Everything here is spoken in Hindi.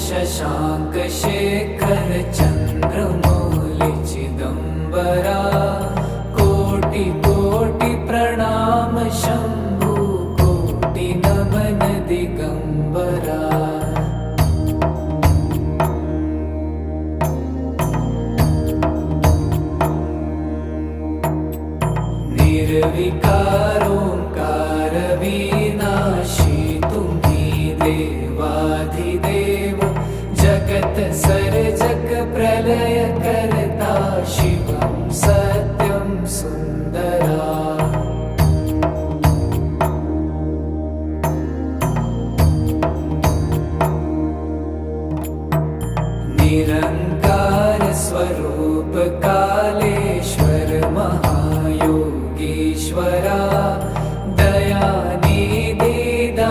शशांक शेखर चंद्रमौलि चिदंबरा कोटि कोटि प्रणाम शंभु कोटि नमन दिगंबरा। निर्विकारोंकार विनाशी तुम्ही देवाधिदेव जगत सर्जक प्रलय करता शिवं सत्यं सुंदरा।